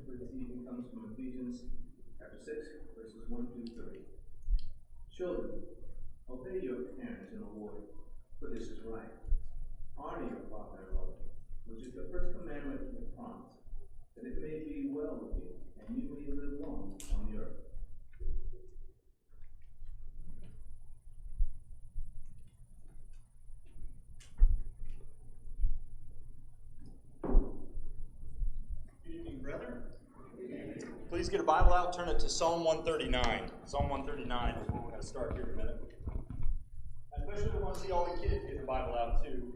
for this evening comes from Ephesians chapter 6, verses 1 through 3. Children, obey your parents in the Lord, for this is right. Honor your father and mother, which is the first commandment with promise, that it may be well with you, and you may live long on the earth. Good evening, brethren. Please get a Bible out, turn it to Psalm 139. Psalm 139 is where we're going to start here in a minute. I especially want to see all the kids get the Bible out too.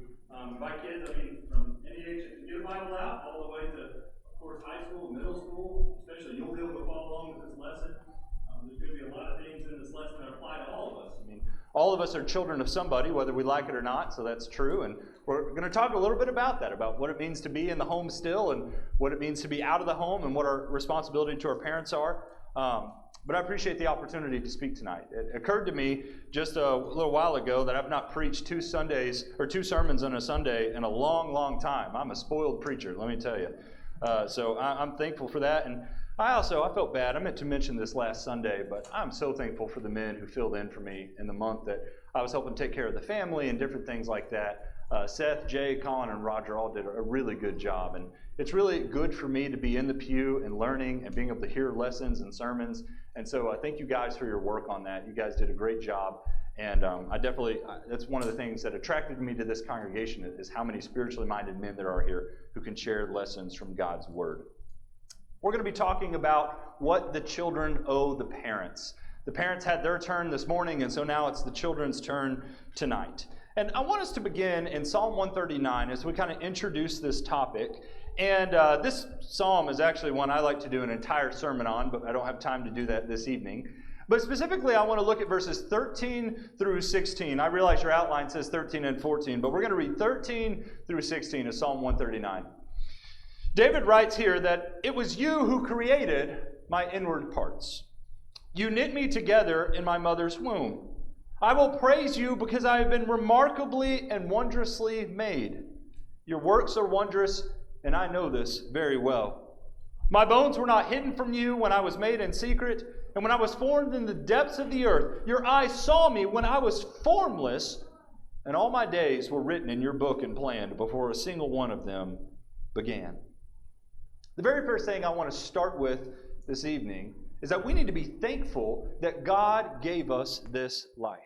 By kids, I mean from any age that can get a Bible out, all the way to, of course, high school, middle school. Especially, you'll be able to follow along with this lesson. There's going to be a lot of things in this lesson that apply to all of us. I mean, all of us are children of somebody, whether we like it or not, so that's true. And we're going to talk a little bit about that, about what it means to be in the home still and what it means to be out of the home and what our responsibility to our parents are. But I appreciate the opportunity to speak tonight. It occurred to me just a little while ago that I've not preached two sermons on a Sunday in a long, long time. I'm a spoiled preacher, let me tell you. So I'm thankful for that. And I felt bad. I meant to mention this last Sunday, but I'm so thankful for the men who filled in for me in the month that I was helping take care of the family and different things like that. Seth, Jay, Colin, and Roger all did a really good job. And it's really good for me to be in the pew and learning and being able to hear lessons and sermons. And so thank you guys for your work on that. You guys did a great job. And that's one of the things that attracted me to this congregation is how many spiritually minded men there are here who can share lessons from God's Word. We're going to be talking about what the children owe the parents. The parents had their turn this morning, and so now it's the children's turn tonight. And I want us to begin in Psalm 139 as we kind of introduce this topic. And this psalm is actually one I like to do an entire sermon on, but I don't have time to do that this evening. But specifically, I want to look at verses 13 through 16. I realize your outline says 13 and 14, but we're going to read 13 through 16 of Psalm 139. David writes here that it was you who created my inward parts. You knit me together in my mother's womb. I will praise you because I have been remarkably and wondrously made. Your works are wondrous, and I know this very well. My bones were not hidden from you when I was made in secret, and when I was formed in the depths of the earth. Your eyes saw me when I was formless, and all my days were written in your book and planned before a single one of them began. The very first thing I want to start with this evening is that we need to be thankful that God gave us this life.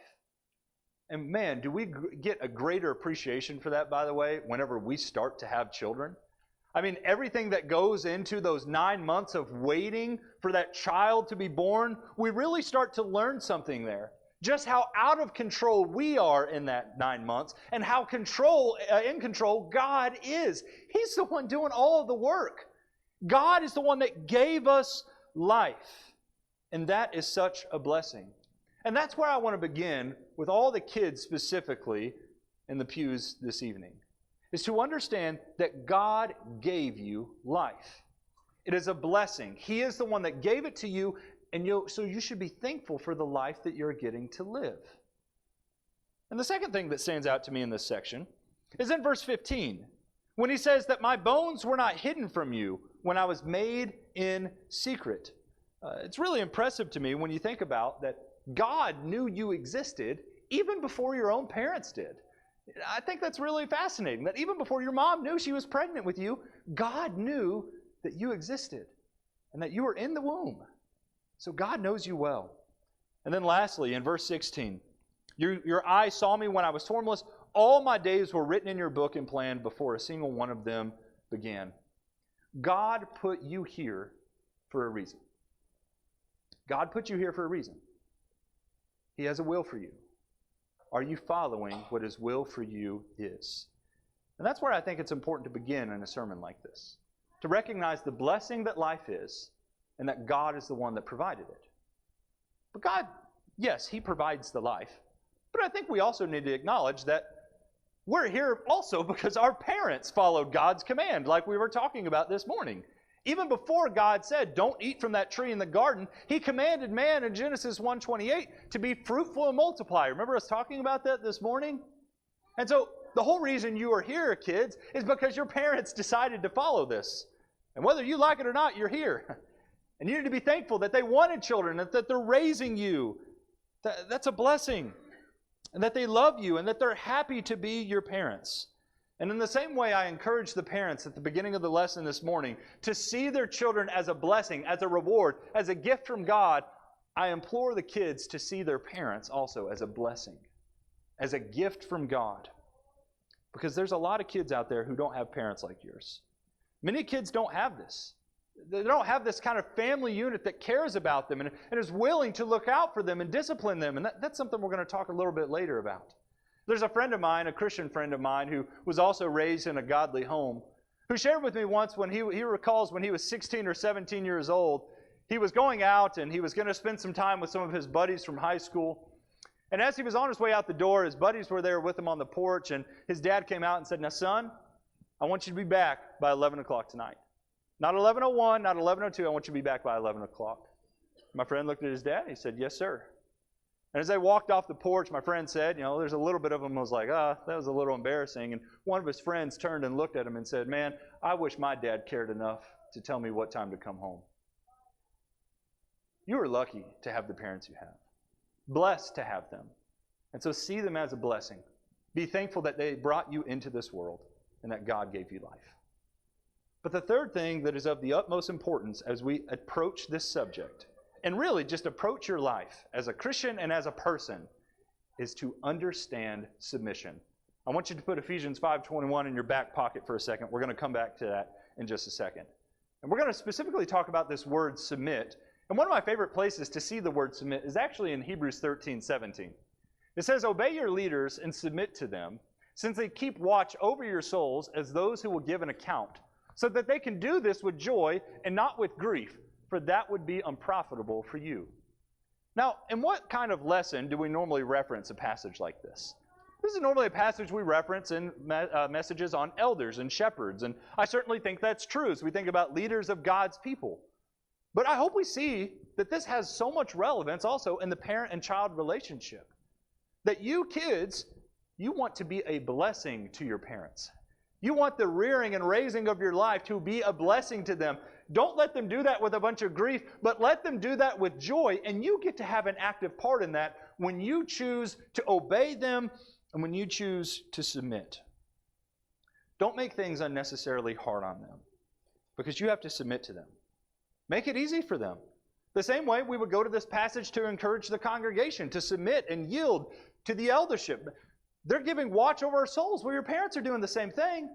And man, do we get a greater appreciation for that, by the way, whenever we start to have children? I mean, everything that goes into those 9 months of waiting for that child to be born, we really start to learn something there. Just how out of control we are in that 9 months and how in control God is. He's the one doing all of the work. God is the one that gave us life. And that is such a blessing. And that's where I want to begin with all the kids specifically in the pews this evening, is to understand that God gave you life. It is a blessing. He is the one that gave it to you, and so you should be thankful for the life that you're getting to live. And the second thing that stands out to me in this section is in verse 15, when he says that my bones were not hidden from you when I was made in secret. It's really impressive to me when you think about that God knew you existed even before your own parents did. I think that's really fascinating, that even before your mom knew she was pregnant with you, God knew that you existed and that you were in the womb. So God knows you well. And then lastly, in verse 16, your eyes saw me when I was formless. All my days were written in your book and planned before a single one of them began. God put you here for a reason. God put you here for a reason. He has a will for you. Are you following what His will for you is? And that's where I think it's important to begin in a sermon like this. To recognize the blessing that life is and that God is the one that provided it. But God, yes, He provides the life. But I think we also need to acknowledge that we're here also because our parents followed God's command, like we were talking about this morning. Even before God said, don't eat from that tree in the garden, He commanded man in Genesis 1:28 to be fruitful and multiply. Remember us talking about that this morning? And so the whole reason you are here, kids, is because your parents decided to follow this. And whether you like it or not, you're here. And you need to be thankful that they wanted children, that they're raising you. That's a blessing. And that they love you and that they're happy to be your parents. And in the same way, I encourage the parents at the beginning of the lesson this morning to see their children as a blessing, as a reward, as a gift from God. I implore the kids to see their parents also as a blessing, as a gift from God. Because there's a lot of kids out there who don't have parents like yours. Many kids don't have this. They don't have this kind of family unit that cares about them and is willing to look out for them and discipline them. And that's something we're going to talk a little bit later about. There's a friend of mine, a Christian friend of mine, who was also raised in a godly home, who shared with me once when he recalls when he was 16 or 17 years old, he was going out and he was going to spend some time with some of his buddies from high school. And as he was on his way out the door, his buddies were there with him on the porch, and his dad came out and said, "Now, son, I want you to be back by 11 o'clock tonight. Not 11:01, not 11:02, I want you to be back by 11 o'clock. My friend looked at his dad and he said, "Yes, sir." And as they walked off the porch, my friend said, there's a little bit of him was like, that was a little embarrassing. And one of his friends turned and looked at him and said, "Man, I wish my dad cared enough to tell me what time to come home." You are lucky to have the parents you have. Blessed to have them. And so see them as a blessing. Be thankful that they brought you into this world and that God gave you life. But the third thing that is of the utmost importance as we approach this subject, and really just approach your life as a Christian and as a person, is to understand submission. I want you to put Ephesians 5:21 in your back pocket for a second. We're going to come back to that in just a second. And we're going to specifically talk about this word submit. And one of my favorite places to see the word submit is actually in Hebrews 13:17. It says, "Obey your leaders and submit to them, since they keep watch over your souls as those who will give an account, so that they can do this with joy and not with grief, for that would be unprofitable for you." Now, in what kind of lesson do we normally reference a passage like this? This is normally a passage we reference in messages on elders and shepherds, and I certainly think that's true as we think about leaders of God's people. But I hope we see that this has so much relevance also in the parent and child relationship. That you kids, you want to be a blessing to your parents. You want the rearing and raising of your life to be a blessing to them. Don't let them do that with a bunch of grief, but let them do that with joy, and you get to have an active part in that when you choose to obey them and when you choose to submit. Don't make things unnecessarily hard on them, because you have to submit to them. Make it easy for them. The same way we would go to this passage to encourage the congregation to submit and yield to the eldership. They're giving watch over our souls. Well, your parents are doing the same thing.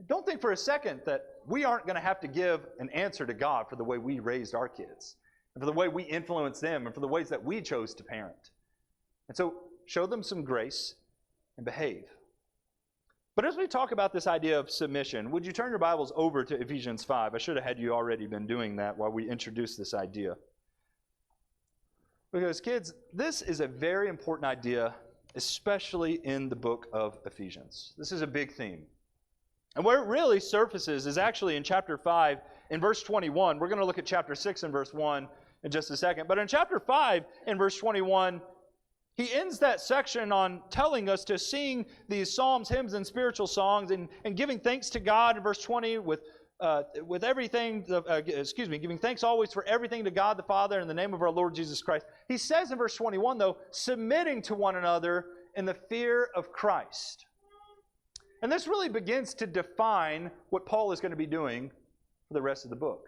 Don't think for a second that we aren't going to have to give an answer to God for the way we raised our kids, and for the way we influenced them, and for the ways that we chose to parent. And so show them some grace and behave. But as we talk about this idea of submission, would you turn your Bibles over to Ephesians 5? I should have had you already been doing that while we introduced this idea. Because kids, this is a very important idea, especially in the book of Ephesians. This is a big theme. And where it really surfaces is actually in chapter 5, in verse 21. We're going to look at chapter 6 and verse 1 in just a second. But in chapter 5, in verse 21, he ends that section on telling us to sing these psalms, hymns, and spiritual songs, and giving thanks to God in verse 20 with everything, giving thanks always for everything to God the Father in the name of our Lord Jesus Christ. He says in verse 21, though, submitting to one another in the fear of Christ. And this really begins to define what Paul is going to be doing for the rest of the book.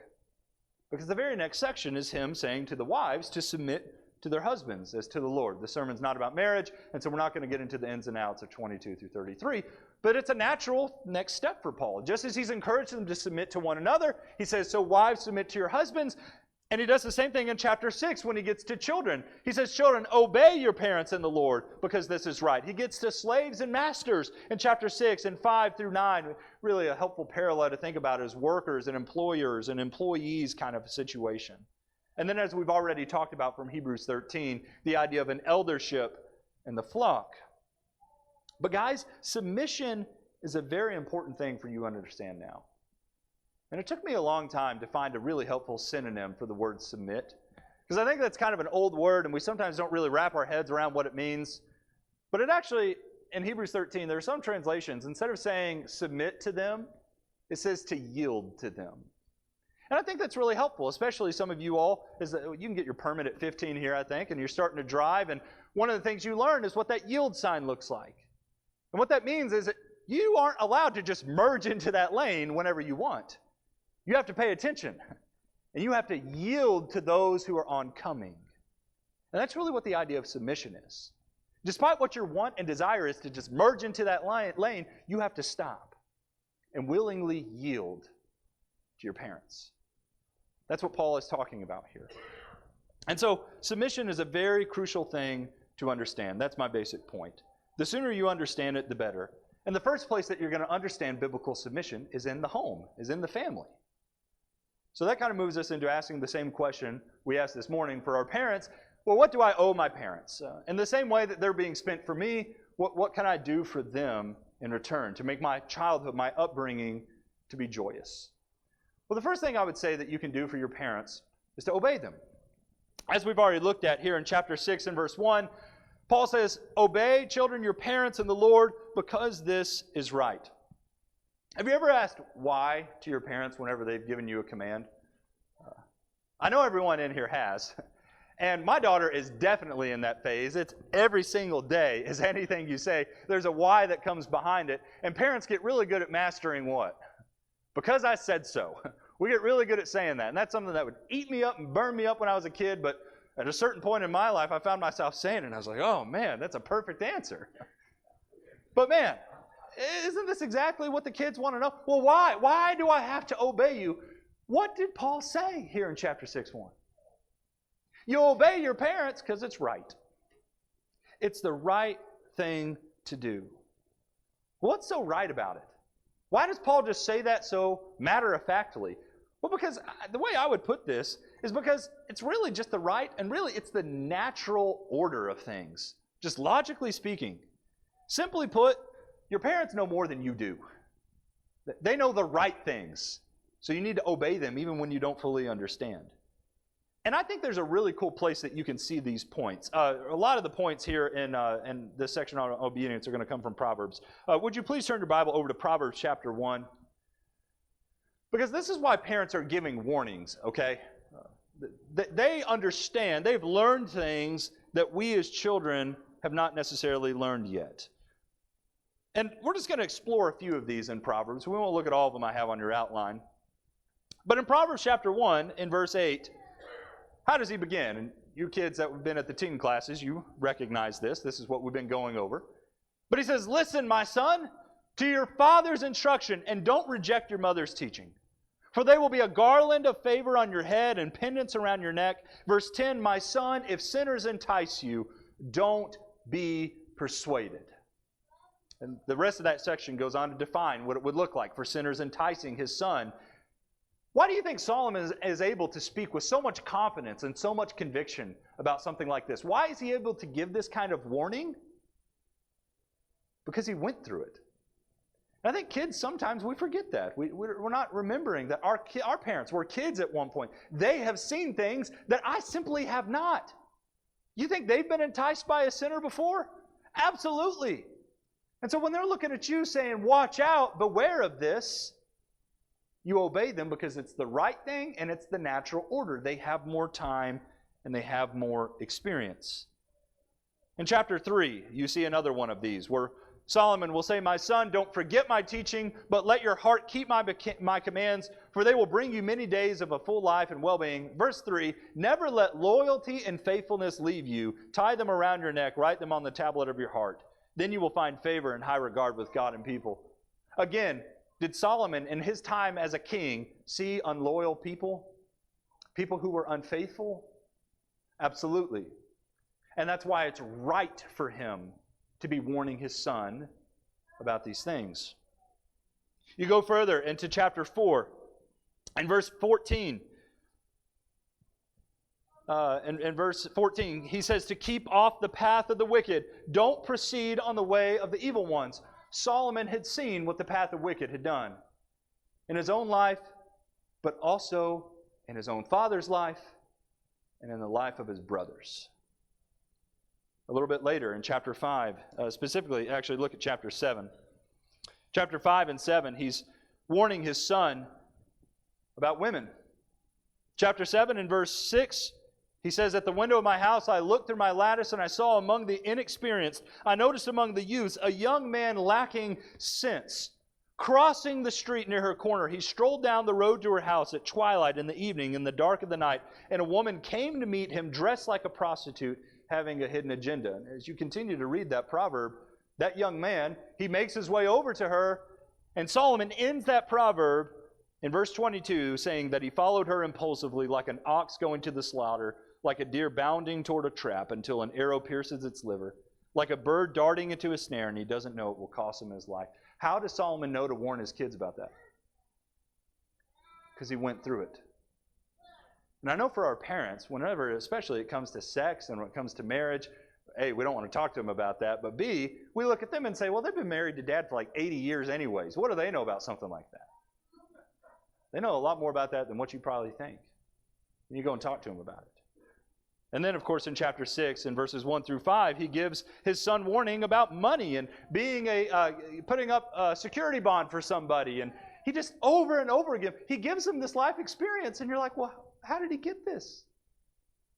Because the very next section is him saying to the wives to submit to their husbands as to the Lord. The sermon's not about marriage, and so we're not going to get into the ins and outs of 22 through 33, but it's a natural next step for Paul. Just as he's encouraged them to submit to one another, he says, so wives, submit to your husbands. And he does the same thing in chapter 6 when he gets to children. He says, children, obey your parents in the Lord because this is right. He gets to slaves and masters in chapter 6 and 5 through 9. Really a helpful parallel to think about as workers and employers and employees kind of a situation. And then as we've already talked about from Hebrews 13, the idea of an eldership and the flock. But guys, submission is a very important thing for you to understand now. And it took me a long time to find a really helpful synonym for the word submit. Because I think that's kind of an old word, and we sometimes don't really wrap our heads around what it means. But it actually, in Hebrews 13, there are some translations, instead of saying submit to them, it says to yield to them. And I think that's really helpful, especially some of you all. You can get your permit at 15 here, I think, and you're starting to drive. And one of the things you learn is what that yield sign looks like. And what that means is that you aren't allowed to just merge into that lane whenever you want. You have to pay attention. And you have to yield to those who are oncoming. And that's really what the idea of submission is. Despite what your want and desire is to just merge into that lane, you have to stop and willingly yield to your parents. That's what Paul is talking about here. And so submission is a very crucial thing to understand. That's my basic point. The sooner you understand it, the better. And the first place that you're going to understand biblical submission is in the home, is in the family. So that kind of moves us into asking the same question we asked this morning for our parents. Well, what do I owe my parents? In the same way that they're being spent for me, what can I do for them in return to make my childhood, my upbringing, to be joyous? Well, the first thing I would say that you can do for your parents is to obey them. As we've already looked at here in chapter 6 and verse 1, Paul says, "Obey, children, your parents in the Lord, because this is right." Have you ever asked why to your parents whenever they've given you a command? I know everyone in here has. And my daughter is definitely in that phase. It's every single day is anything you say, there's a why that comes behind it. And parents get really good at mastering what? Because I said so. We get really good at saying that. And that's something that would eat me up and burn me up when I was a kid. But at a certain point in my life, I found myself saying it. And I was like, oh, man, that's a perfect answer. But, man, isn't this exactly what the kids want to know? Well, why? Why do I have to obey you? What did Paul say here in chapter 6:1? You obey your parents because it's right. It's the right thing to do. What's so right about it? Why does Paul just say that so matter-of-factly? Well, because the way I would put this is because it's really just the right, and really it's the natural order of things. Just logically speaking. Simply put, your parents know more than you do. They know the right things. So you need to obey them even when you don't fully understand. And I think there's a really cool place that you can see these points. A lot of the points here in this section on obedience are going to come from Proverbs. Would you please turn your Bible over to Proverbs chapter 1? Because this is why parents are giving warnings, okay? They understand. They've learned things that we as children have not necessarily learned yet. And we're just going to explore a few of these in Proverbs. We won't look at all of them I have on your outline. But in Proverbs chapter 1, in verse 8, how does he begin? And you kids that have been at the teen classes, you recognize this. This is what we've been going over. But he says, "Listen, my son, to your father's instruction, and don't reject your mother's teaching. For they will be a garland of favor on your head and pendants around your neck." Verse 10, "My son, if sinners entice you, don't be persuaded." And the rest of that section goes on to define what it would look like for sinners enticing his son. Why do you think Solomon is able to speak with so much confidence and so much conviction about something like this? Why is he able to give this kind of warning? Because he went through it. And I think kids, sometimes we forget that. We're not remembering that our parents were kids at one point. They have seen things that I simply have not. You think they've been enticed by a sinner before? Absolutely. And so when they're looking at you saying, "Watch out, beware of this," you obey them because it's the right thing and it's the natural order. They have more time and they have more experience. In chapter 3, you see another one of these where Solomon will say, "My son, don't forget my teaching, but let your heart keep my commands, for they will bring you many days of a full life and well-being." Verse 3, "Never let loyalty and faithfulness leave you. Tie them around your neck, write them on the tablet of your heart. Then you will find favor and high regard with God and people." Again, did Solomon in his time as a king see unloyal people? People who were unfaithful? Absolutely. And that's why it's right for him to be warning his son about these things. You go further into chapter 4 and verse 14. In verse 14, he says to keep off the path of the wicked. Don't proceed on the way of the evil ones. Solomon had seen what the path of wicked had done in his own life, but also in his own father's life and in the life of his brothers. A little bit later in chapter 5, specifically, actually look at chapter 7. Chapter 5 and 7, he's warning his son about women. Chapter 7 and verse 6, he says, "At the window of my house I looked through my lattice, and I saw among the inexperienced, I noticed among the youths, a young man lacking sense. Crossing the street near her corner, he strolled down the road to her house at twilight in the evening, in the dark of the night, and a woman came to meet him dressed like a prostitute, having a hidden agenda." And as you continue to read that proverb, that young man, he makes his way over to her, and Solomon ends that proverb in verse 22 saying that he followed her impulsively like an ox going to the slaughter, like a deer bounding toward a trap until an arrow pierces its liver, like a bird darting into a snare, and he doesn't know it will cost him his life. How does Solomon know to warn his kids about that? Because he went through it. And I know for our parents, whenever, especially it comes to sex and when it comes to marriage, A, we don't want to talk to them about that, but B, we look at them and say, well, they've been married to dad for like 80 years anyways. What do they know about something like that? They know a lot more about that than what you probably think. And you go and talk to them about it. And then, of course, in chapter 6, in verses 1 through 5, he gives his son warning about money and being putting up a security bond for somebody. And he just over and over again, he gives him this life experience. And you're like, well, how did he get this?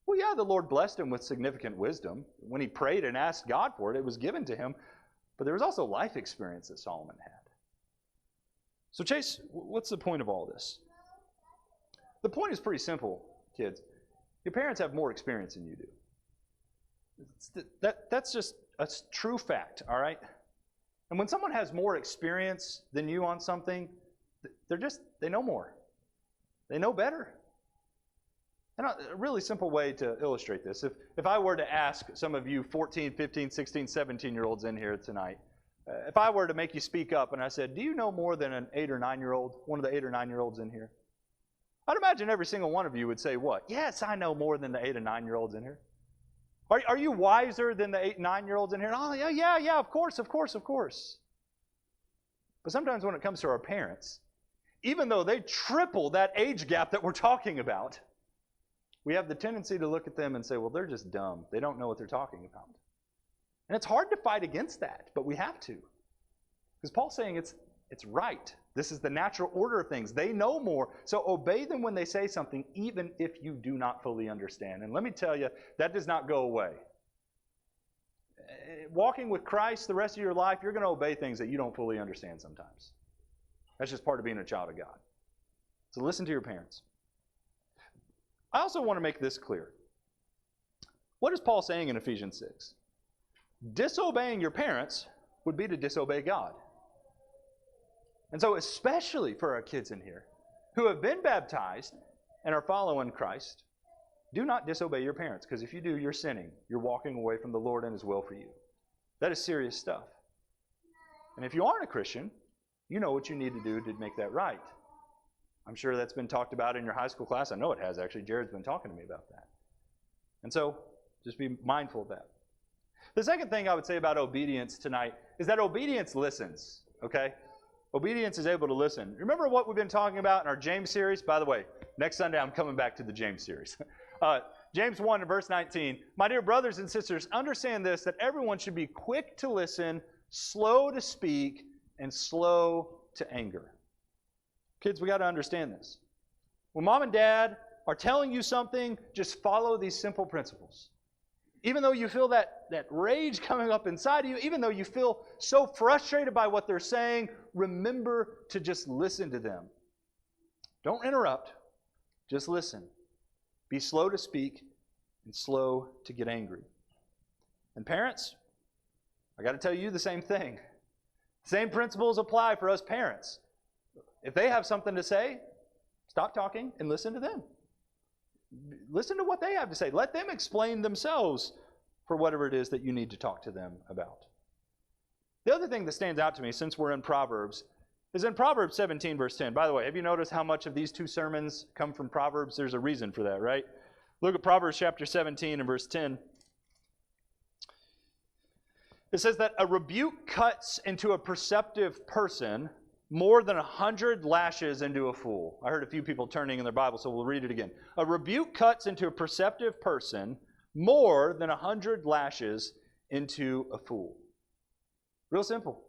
Well, yeah, the Lord blessed him with significant wisdom. When he prayed and asked God for it, it was given to him. But there was also life experience that Solomon had. So, Chase, what's the point of all this? The point is pretty simple, kids. Your parents have more experience than you do. That's just a true fact, all right? And when someone has more experience than you on something, they know more. They know better. And a really simple way to illustrate this, if I were to ask some of you 14, 15, 16, 17-year-olds in here tonight, if I were to make you speak up and I said, do you know more than an 8 or 9-year-old, one of the 8 or 9-year-olds in here? I'd imagine every single one of you would say what? Yes, I know more than the 8 and 9-year-olds in here. Are you wiser than the 8 and 9-year-olds in here? Oh, yeah, of course. But sometimes when it comes to our parents, even though they triple that age gap that we're talking about, we have the tendency to look at them and say, well, they're just dumb. They don't know what they're talking about. And it's hard to fight against that, but we have to. Because Paul's saying it's right. This is the natural order of things. They know more, so obey them when they say something, even if you do not fully understand. And let me tell you, that does not go away. Walking with Christ the rest of your life, you're going to obey things that you don't fully understand sometimes. That's just part of being a child of God. So listen to your parents. I also want to make this clear. What is Paul saying in Ephesians 6? Disobeying your parents would be to disobey God. And so especially for our kids in here who have been baptized and are following Christ, do not disobey your parents, because if you do, you're sinning. You're walking away from the Lord and His will for you. That is serious stuff. And if you aren't a Christian, you know what you need to do to make that right. I'm sure that's been talked about in your high school class. I know it has, actually. Jared's been talking to me about that. And so just be mindful of that. The second thing I would say about obedience tonight is that obedience listens, okay? Obedience is able to listen. Remember what we've been talking about in our James series? By the way, next Sunday I'm coming back to the James series. James 1 and verse 19. My dear brothers and sisters, understand this, that everyone should be quick to listen, slow to speak, and slow to anger. Kids, we got to understand this. When mom and dad are telling you something, just follow these simple principles. Even though you feel that rage coming up inside of you, even though you feel so frustrated by what they're saying, remember to just listen to them. Don't interrupt. Just listen. Be slow to speak and slow to get angry. And parents, I got to tell you the same thing. Same principles apply for us parents. If they have something to say, stop talking and listen to them. Listen to what they have to say. Let them explain themselves for whatever it is that you need to talk to them about. The other thing that stands out to me, since we're in Proverbs, is in Proverbs 17, verse 10. By the way, have you noticed how much of these two sermons come from Proverbs? There's a reason for that, right? Look at Proverbs chapter 17 and verse 10. It says that a rebuke cuts into a perceptive person more than 100 lashes into a fool. I heard a few people turning in their Bible, so we'll read it again. A rebuke cuts into a perceptive person more than 100 lashes into a fool. Real simple.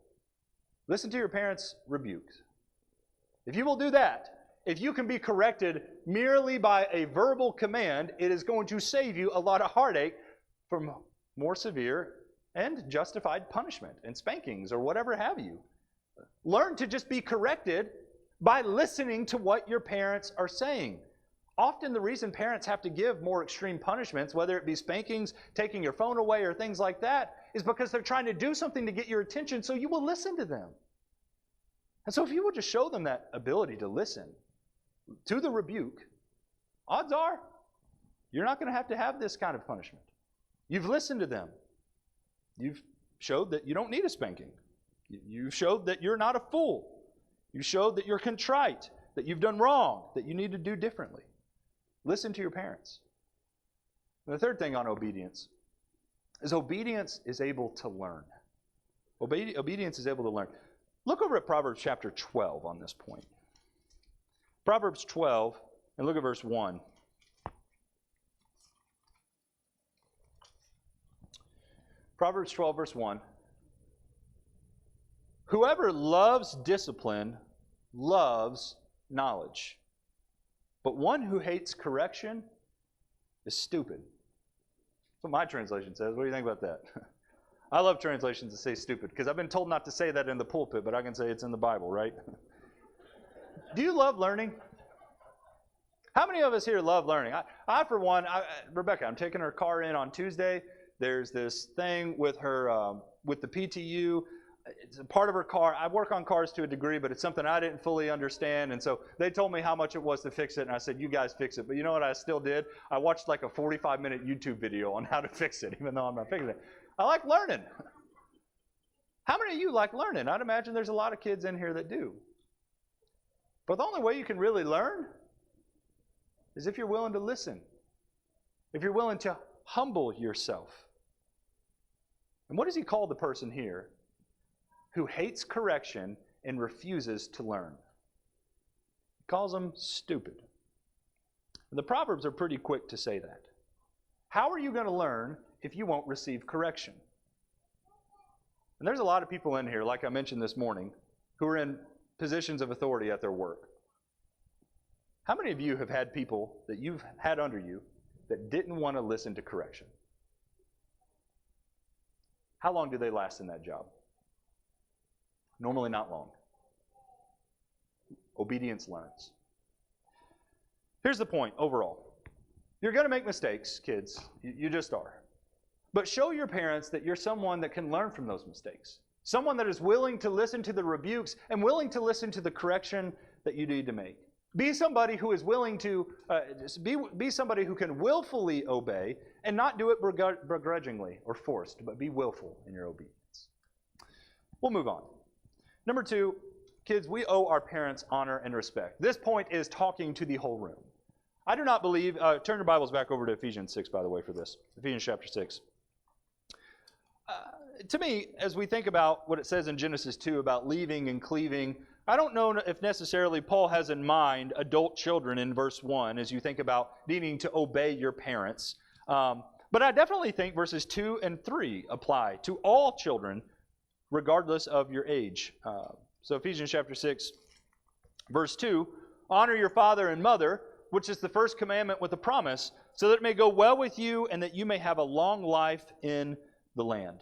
Listen to your parents' rebukes. If you will do that, if you can be corrected merely by a verbal command, it is going to save you a lot of heartache from more severe and justified punishment and spankings or whatever have you. Learn to just be corrected by listening to what your parents are saying. Often the reason parents have to give more extreme punishments, whether it be spankings, taking your phone away, or things like that, is because they're trying to do something to get your attention so you will listen to them. And so if you would just show them that ability to listen to the rebuke, odds are you're not going to have this kind of punishment. You've listened to them. You've showed that you don't need a spanking. You showed that you're not a fool. You showed that you're contrite, that you've done wrong, that you need to do differently. Listen to your parents. And the third thing on obedience is obedience is able to learn. Obedience is able to learn. Look over at Proverbs chapter 12 on this point. Proverbs 12, and look at verse 1. Proverbs 12, verse 1. Whoever loves discipline loves knowledge, but one who hates correction is stupid. That's what my translation says. What do you think about that? I love translations that say stupid, because I've been told not to say that in the pulpit, but I can say it's in the Bible, right? Do you love learning? How many of us here love learning? I for one, Rebecca, I'm taking her car in on Tuesday. There's this thing with her, with the PTU. It's a part of her car. I work on cars to a degree, but it's something I didn't fully understand. And so they told me how much it was to fix it. And I said, you guys fix it. But you know what I still did? I watched like a 45-minute YouTube video on how to fix it, even though I'm not fixing it. I like learning. How many of you like learning? I'd imagine there's a lot of kids in here that do. But the only way you can really learn is if you're willing to listen. If you're willing to humble yourself. And what does he call the person here who hates correction and refuses to learn? He calls them stupid. And the Proverbs are pretty quick to say that. How are you going to learn if you won't receive correction? And there's a lot of people in here, like I mentioned this morning, who are in positions of authority at their work. How many of you have had people that you've had under you that didn't want to listen to correction? How long do they last in that job? Normally not long. Obedience learns. Here's the point overall. You're going to make mistakes, kids. You just are. But show your parents that you're someone that can learn from those mistakes. Someone that is willing to listen to the rebukes and willing to listen to the correction that you need to make. Be somebody who is willing to, be somebody who can willfully obey and not do it begrudgingly or forced, but be willful in your obedience. We'll move on. Number 2, kids, we owe our parents honor and respect. This point is talking to the whole room. I do not believe, turn your Bibles back over to Ephesians 6, by the way, for this. Ephesians chapter 6. To me, as we think about what it says in Genesis 2 about leaving and cleaving, I don't know if necessarily Paul has in mind adult children in verse 1 as you think about needing to obey your parents. But I definitely think verses 2 and 3 apply to all children regardless of your age. So Ephesians chapter 6, verse 2, honor your father and mother, which is the first commandment with a promise, so that it may go well with you and that you may have a long life in the land.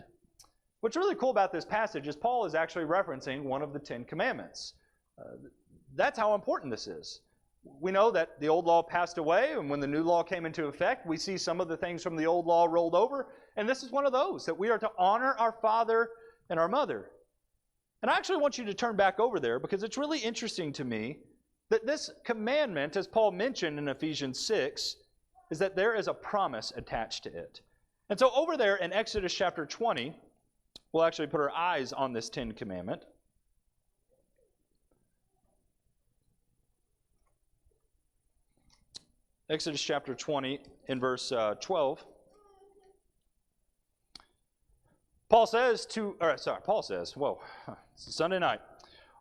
What's really cool about this passage is Paul is actually referencing one of the 10 commandments. That's how important this is. We know that the old law passed away, and when the new law came into effect, we see some of the things from the old law rolled over, and this is one of those, that we are to honor our father and our mother. And I actually want you to turn back over there, because it's really interesting to me that this commandment, as Paul mentioned in Ephesians 6, is that there is a promise attached to it. And so over there in Exodus chapter 20, we'll actually put our eyes on this 10th commandment. Exodus chapter 20 in verse 12. Paul says, whoa, it's Sunday night.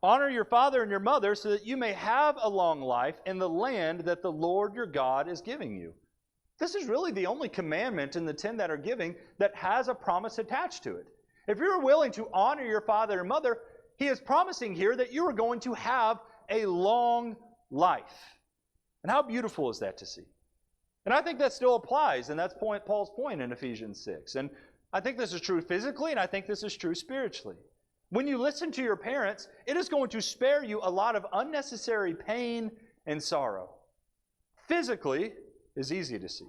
Honor your father and your mother so that you may have a long life in the land that the Lord your God is giving you. This is really the only commandment in the 10 that are giving that has a promise attached to it. If you're willing to honor your father and mother, he is promising here that you are going to have a long life. And how beautiful is that to see? And I think that still applies, and that's Paul's point in Ephesians 6. And I think this is true physically, and I think this is true spiritually. When you listen to your parents, it is going to spare you a lot of unnecessary pain and sorrow. Physically is easy to see.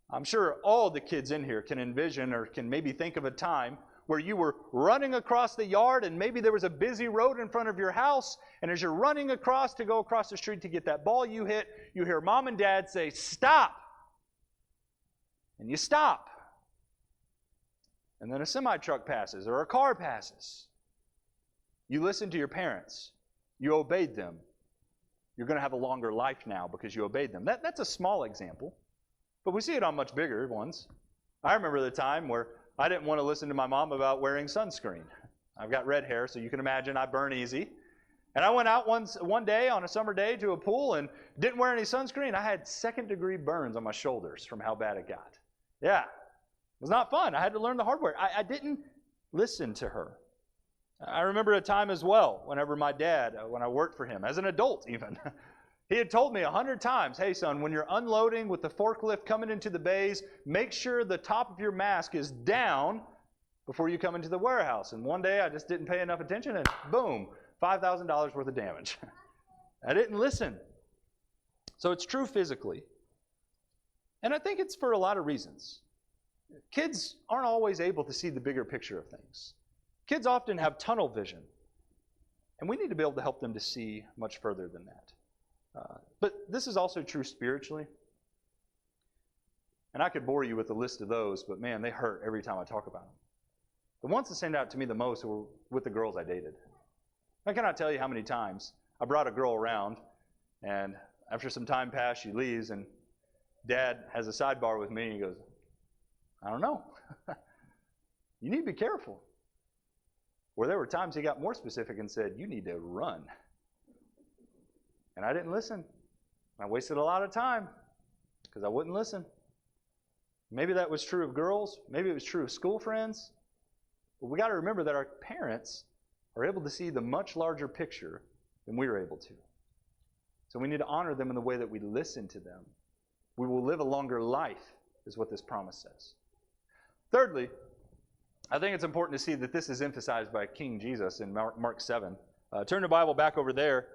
I'm sure all the kids in here can envision or can maybe think of a time where you were running across the yard and maybe there was a busy road in front of your house, and as you're running across to go across the street to get that ball you hit, you hear mom and dad say, "Stop!" And you stop. And then a semi-truck passes or a car passes. You listen to your parents. You obeyed them. You're going to have a longer life now because you obeyed them. That's a small example, but we see it on much bigger ones. I remember the time where I didn't want to listen to my mom about wearing sunscreen. I've got red hair, so you can imagine I burn easy. And I went out one day on a summer day to a pool and didn't wear any sunscreen. I had second-degree burns on my shoulders from how bad it got. Yeah, it was not fun. I had to learn the hard way. I didn't listen to her. I remember a time as well, whenever my dad, when I worked for him, as an adult even, he had told me 100 times, "Hey son, when you're unloading with the forklift coming into the bays, make sure the top of your mask is down before you come into the warehouse." And one day I just didn't pay enough attention and boom, $5,000 worth of damage. I didn't listen. So it's true physically. And I think it's for a lot of reasons. Kids aren't always able to see the bigger picture of things. Kids often have tunnel vision. And we need to be able to help them to see much further than that. But this is also true spiritually. And I could bore you with a list of those, but man, they hurt every time I talk about them. The ones that stand out to me the most were with the girls I dated. I cannot tell you how many times I brought a girl around, and after some time passed, she leaves, and Dad has a sidebar with me, and he goes, "I don't know. You need to be careful." Where there were times he got more specific and said, "You need to run." And I didn't listen. I wasted a lot of time because I wouldn't listen. Maybe that was true of girls. Maybe it was true of school friends. But we got to remember that our parents are able to see the much larger picture than we are able to. So we need to honor them in the way that we listen to them. We will live a longer life, is what this promise says. Thirdly, I think it's important to see that this is emphasized by King Jesus in Mark 7. Turn the Bible back over there.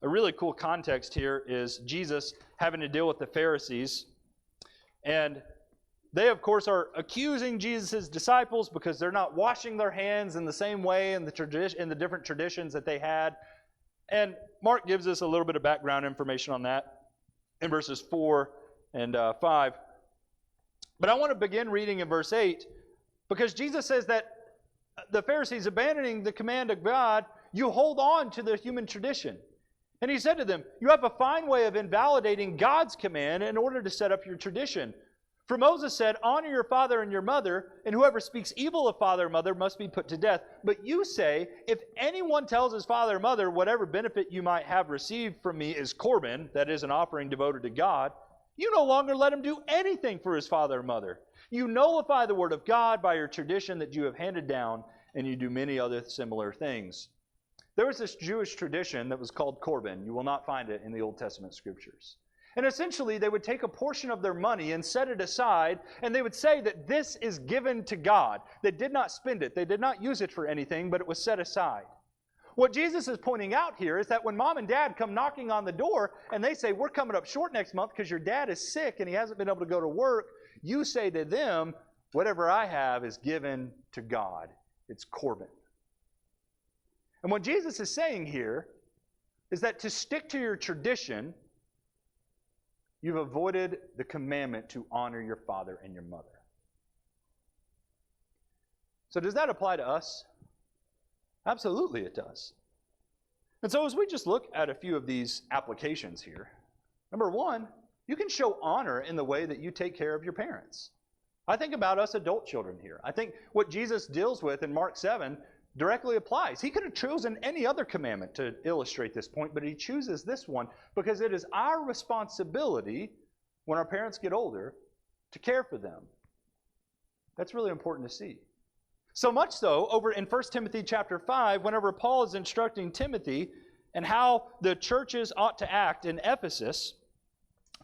A really cool context here is Jesus having to deal with the Pharisees. And they, of course, are accusing Jesus' disciples because they're not washing their hands in the same way in the different traditions that they had. And Mark gives us a little bit of background information on that in verses 4 and 5. But I want to begin reading in verse 8 because Jesus says that the Pharisees, abandoning the command of God, you hold on to the human tradition. And he said to them, "You have a fine way of invalidating God's command in order to set up your tradition. For Moses said, 'Honor your father and your mother, and whoever speaks evil of father or mother must be put to death.' But you say, if anyone tells his father or mother, 'Whatever benefit you might have received from me is Corban,' that is an offering devoted to God, you no longer let him do anything for his father or mother. You nullify the word of God by your tradition that you have handed down, and you do many other similar things." There was this Jewish tradition that was called Corban. You will not find it in the Old Testament scriptures. And essentially, they would take a portion of their money and set it aside, and they would say that this is given to God. They did not spend it. They did not use it for anything, but it was set aside. What Jesus is pointing out here is that when mom and dad come knocking on the door, and they say, "We're coming up short next month because your dad is sick and he hasn't been able to go to work," you say to them, "Whatever I have is given to God. It's Corban." And what Jesus is saying here is that to stick to your tradition, you've avoided the commandment to honor your father and your mother. So does that apply to us? Absolutely it does. And so as we just look at a few of these applications here, number one, you can show honor in the way that you take care of your parents. I think about us adult children here. I think what Jesus deals with in Mark 7 directly applies. He could have chosen any other commandment to illustrate this point, but he chooses this one because it is our responsibility when our parents get older to care for them. That's really important to see. So much so, over in 1 Timothy chapter 5, whenever Paul is instructing Timothy and how the churches ought to act in Ephesus,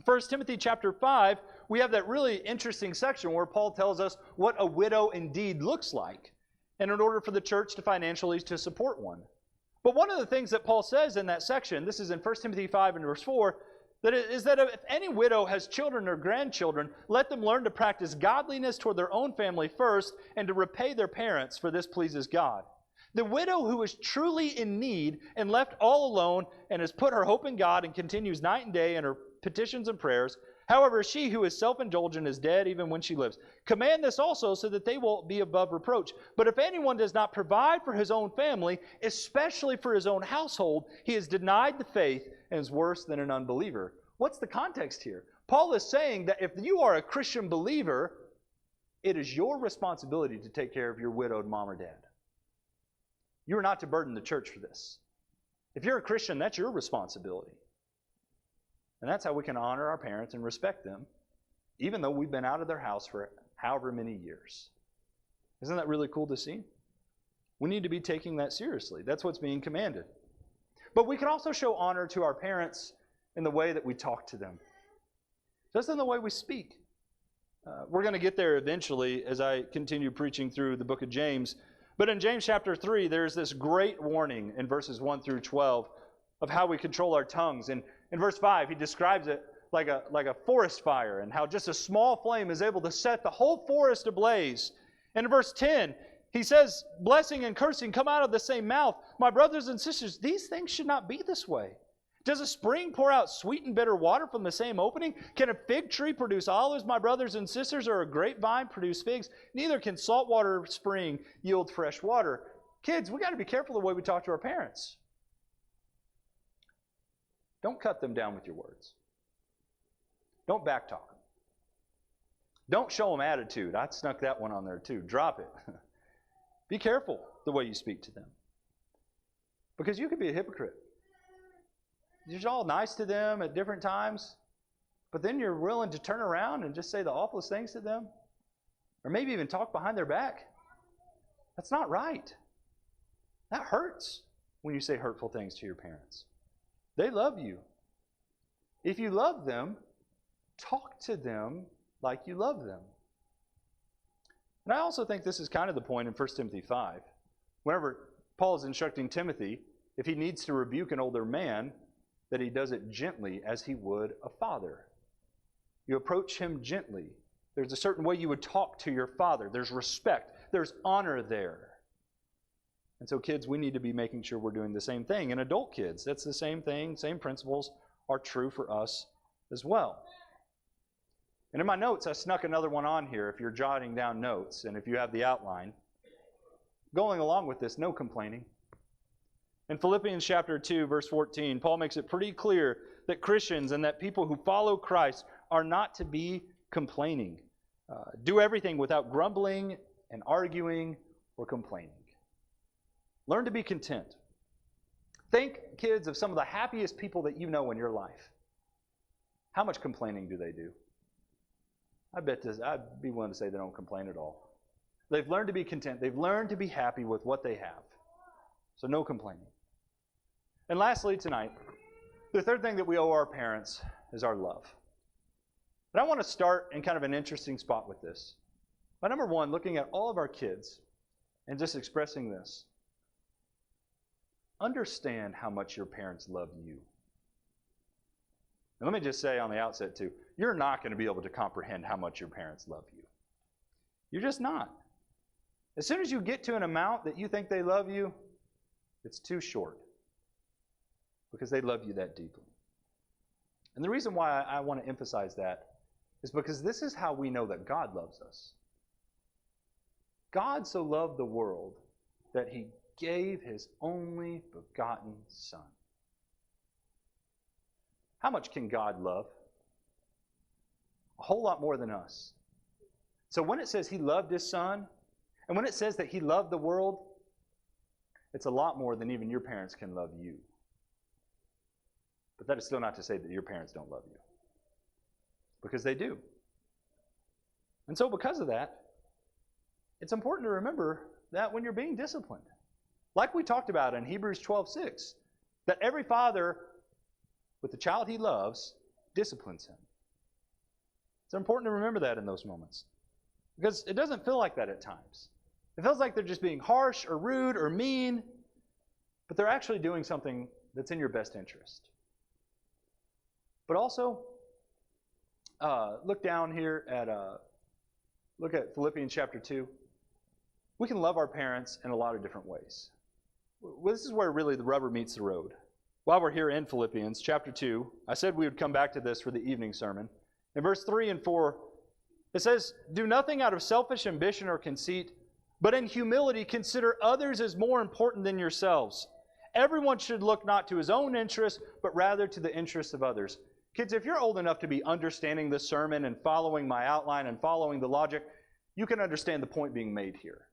1 Timothy chapter 5, we have that really interesting section where Paul tells us what a widow indeed looks like, and in order for the church to financially to support one. But one of the things that Paul says in that section, this is in 1 Timothy 5 and verse 4, that is that if any widow has children or grandchildren, let them learn to practice godliness toward their own family first, and to repay their parents, for this pleases God. The widow who is truly in need and left all alone and has put her hope in God and continues night and day in her petitions and prayers, however, she who is self-indulgent is dead even when she lives. Command this also, so that they will be above reproach. But if anyone does not provide for his own family, especially for his own household, he has denied the faith and is worse than an unbeliever. What's the context here? Paul is saying that if you are a Christian believer, it is your responsibility to take care of your widowed mom or dad. You are not to burden the church for this. If you're a Christian, that's your responsibility. And that's how we can honor our parents and respect them, even though we've been out of their house for however many years. Isn't that really cool to see? We need to be taking that seriously. That's what's being commanded. But we can also show honor to our parents in the way that we talk to them, just in the way we speak. We're going to get there eventually as I continue preaching through the book of James. But in James chapter 3, there's this great warning in verses 1 through 12 of how we control our tongues. And in verse 5, he describes it like a forest fire, and how just a small flame is able to set the whole forest ablaze. And in verse 10, he says, blessing and cursing come out of the same mouth. My brothers and sisters, these things should not be this way. Does a spring pour out sweet and bitter water from the same opening? Can a fig tree produce olives, my brothers and sisters, or a grapevine produce figs? Neither can saltwater spring yield fresh water. Kids, we got to be careful the way we talk to our parents. Don't cut them down with your words. Don't backtalk them. Don't show them attitude. I snuck that one on there too. Drop it. Be careful the way you speak to them, because you could be a hypocrite. You're all nice to them at different times, but then you're willing to turn around and just say the awfulest things to them, or maybe even talk behind their back. That's not right. That hurts when you say hurtful things to your parents. They love you. If you love them, talk to them like you love them. And I also think this is kind of the point in 1 Timothy 5. Whenever Paul is instructing Timothy, if he needs to rebuke an older man, that he does it gently as he would a father. You approach him gently. There's a certain way you would talk to your father. There's respect. There's honor there. And so kids, we need to be making sure we're doing the same thing. And adult kids, that's the same thing. Same principles are true for us as well. And in my notes, I snuck another one on here if you're jotting down notes and if you have the outline. Going along with this, no complaining. In Philippians chapter 2, verse 14, Paul makes it pretty clear that Christians and that people who follow Christ are not to be complaining. Do everything without grumbling and arguing or complaining. Learn to be content. Think, kids, of some of the happiest people that you know in your life. How much complaining do they do? I'd be willing to say they don't complain at all. They've learned to be content. They've learned to be happy with what they have. So no complaining. And lastly tonight, the third thing that we owe our parents is our love. But I want to start in kind of an interesting spot with this. By number one, looking at all of our kids and just expressing this. Understand how much your parents love you. And let me just say on the outset too, you're not going to be able to comprehend how much your parents love you. You're just not. As soon as you get to an amount that you think they love you, it's too short, because they love you that deeply. And the reason why I want to emphasize that is because this is how we know that God loves us. God so loved the world that he gave his only begotten Son. How much can God love? A whole lot more than us. So when it says he loved his Son, and when it says that he loved the world, it's a lot more than even your parents can love you. But that is still not to say that your parents don't love you. Because they do. And so because of that, it's important to remember that when you're being disciplined, like we talked about in Hebrews 12:6, That every father, with the child he loves, disciplines him. It's important to remember that in those moments. Because it doesn't feel like that at times. It feels like they're just being harsh or rude or mean, but they're actually doing something that's in your best interest. But also, look down here at look at Philippians chapter 2. We can love our parents in a lot of different ways. Well, this is where really the rubber meets the road. While we're here in Philippians chapter 2, I said we would come back to this for the evening sermon. In verse 3 and 4, it says, "Do nothing out of selfish ambition or conceit, but in humility consider others as more important than yourselves. Everyone should look not to his own interests, but rather to the interests of others." Kids, if you're old enough to be understanding this sermon and following my outline and following the logic, you can understand the point being made here.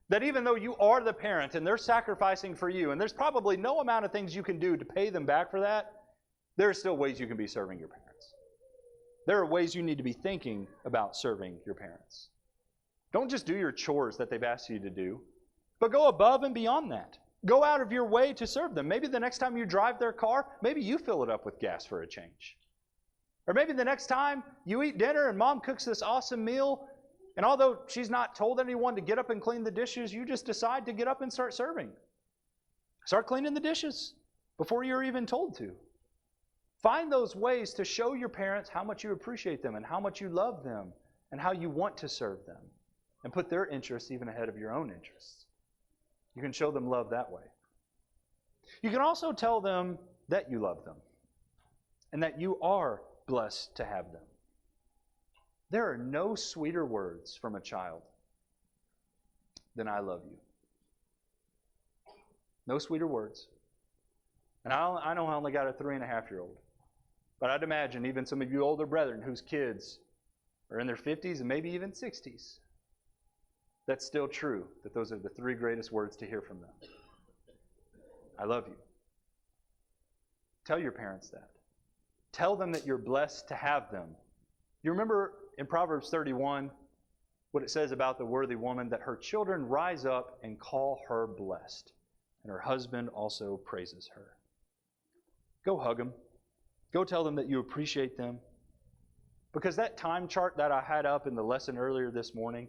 That even though you are the parent and they're sacrificing for you, and there's probably no amount of things you can do to pay them back for that, there are still ways you can be serving your parents. There are ways you need to be thinking about serving your parents. Don't just do your chores that they've asked you to do, but go above and beyond that. Go out of your way to serve them. Maybe the next time you drive their car, maybe you fill it up with gas for a change. Or maybe the next time you eat dinner and mom cooks this awesome meal, and although she's not told anyone to get up and clean the dishes, you just decide to get up and start serving. Start cleaning the dishes before you're even told to. Find those ways to show your parents how much you appreciate them and how much you love them and how you want to serve them, and put their interests even ahead of your own interests. You can show them love that way. You can also tell them that you love them and that you are blessed to have them. There are no sweeter words from a child than "I love you." No sweeter words. And I know I only got a 3.5-year-old, but I'd imagine even some of you older brethren whose kids are in their 50s and maybe even 60s, that's still true, that those are the 3 greatest words to hear from them. I love you. Tell your parents that. Tell them that you're blessed to have them. You remember in Proverbs 31 what it says about the worthy woman, that her children rise up and call her blessed, and her husband also praises her. Go hug them. Go tell them that you appreciate them. Because that time chart that I had up in the lesson earlier this morning,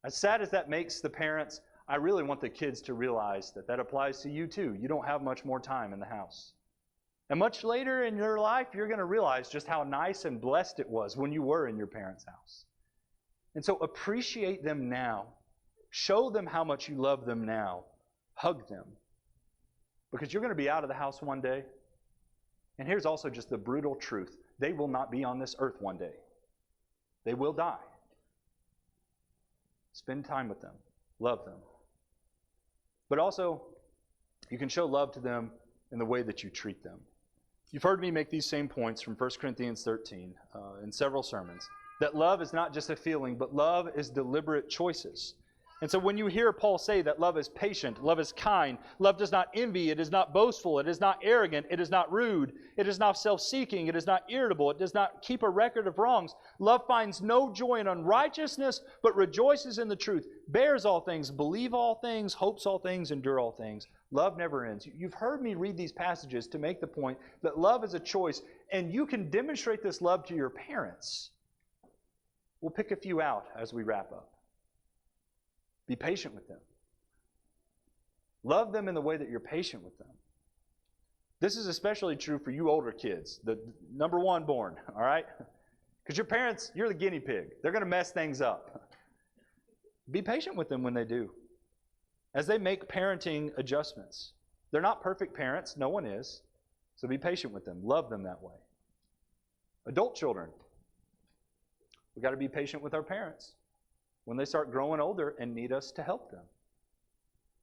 as sad as that makes the parents, I really want the kids to realize that that applies to you too. You don't have much more time in the house. And much later in your life, you're going to realize just how nice and blessed it was when you were in your parents' house. And so appreciate them now. Show them how much you love them now. Hug them. Because you're going to be out of the house one day. And here's also just the brutal truth. They will not be on this earth one day. They will die. Spend time with them. Love them. But also, you can show love to them in the way that you treat them. You've heard me make these same points from 1 Corinthians 13 in several sermons. That love is not just a feeling, but love is deliberate choices. And so when you hear Paul say that love is patient, love is kind, love does not envy, it is not boastful, it is not arrogant, it is not rude, it is not self-seeking, it is not irritable, it does not keep a record of wrongs. Love finds no joy in unrighteousness, but rejoices in the truth, bears all things, believes all things, hopes all things, endure all things. Love never ends. You've heard me read these passages to make the point that love is a choice, and you can demonstrate this love to your parents. We'll pick a few out as we wrap up. Be patient with them. Love them in the way that you're patient with them. This is especially true for you older kids, the number one born, all right? Because your parents, you're the guinea pig. They're going to mess things up. Be patient with them when they do, as they make parenting adjustments. They're not perfect parents. No one is. So be patient with them. Love them that way. Adult children, we've got to be patient with our parents when they start growing older and need us to help them.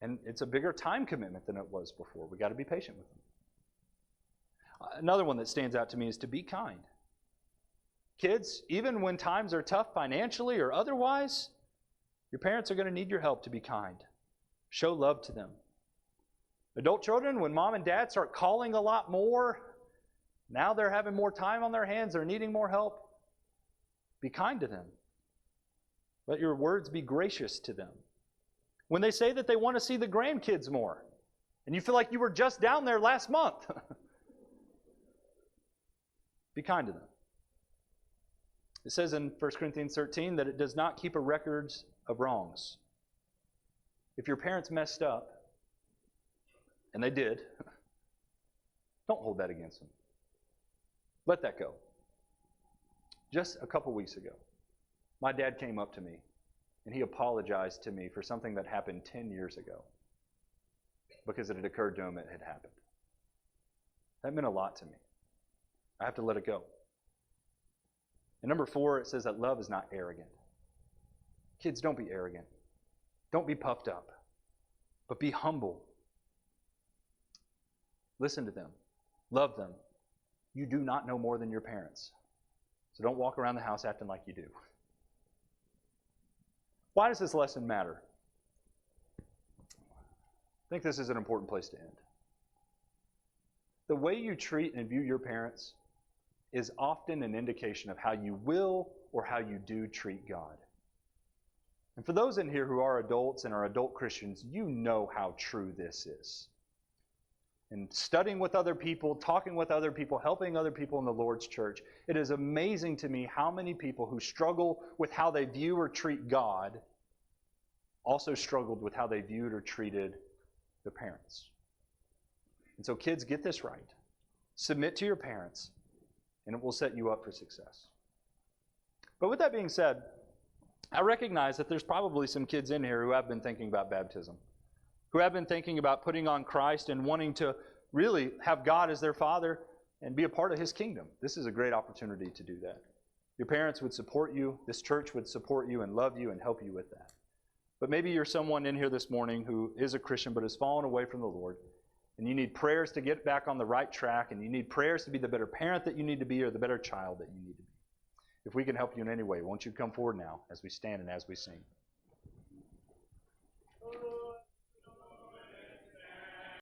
And it's a bigger time commitment than it was before. We've got to be patient with them. Another one that stands out to me is to be kind. Kids, even when times are tough financially or otherwise, your parents are going to need your help to be kind. Show love to them. Adult children, when mom and dad start calling a lot more, now they're having more time on their hands, they're needing more help, be kind to them. Let your words be gracious to them. When they say that they want to see the grandkids more, And you feel like you were just down there last month. Be kind to them. It says in 1 Corinthians 13 that it does not keep a record of wrongs. If your parents messed up, and they did, don't hold that against them. Let that go. Just a couple weeks ago, my dad came up to me and he apologized to me for something that happened 10 years ago because it had occurred to him it had happened. That meant a lot to me. I have to let it go. And number 4, it says that love is not arrogant. Kids, don't be arrogant. Don't be puffed up, but be humble. Listen to them. Love them. You do not know more than your parents. So don't walk around the house acting like you do. Why does this lesson matter? I think this is an important place to end. The way you treat and view your parents is often an indication of how you will or how you do treat God. And for those in here who are adults and are adult Christians, you know how true this is. And studying with other people, talking with other people, helping other people in the Lord's church, it is amazing to me how many people who struggle with how they view or treat God also struggled with how they viewed or treated their parents. And so kids, get this right. Submit to your parents, and it will set you up for success. But with that being said, I recognize that there's probably some kids in here who have been thinking about baptism, who have been thinking about putting on Christ and wanting to really have God as their Father and be a part of His kingdom. This is a great opportunity to do that. Your parents would support you. This church would support you and love you and help you with that. But maybe you're someone in here this morning who is a Christian but has fallen away from the Lord, and you need prayers to get back on the right track, and you need prayers to be the better parent that you need to be or the better child that you need to be. If we can help you in any way, won't you come forward now as we stand and as we sing?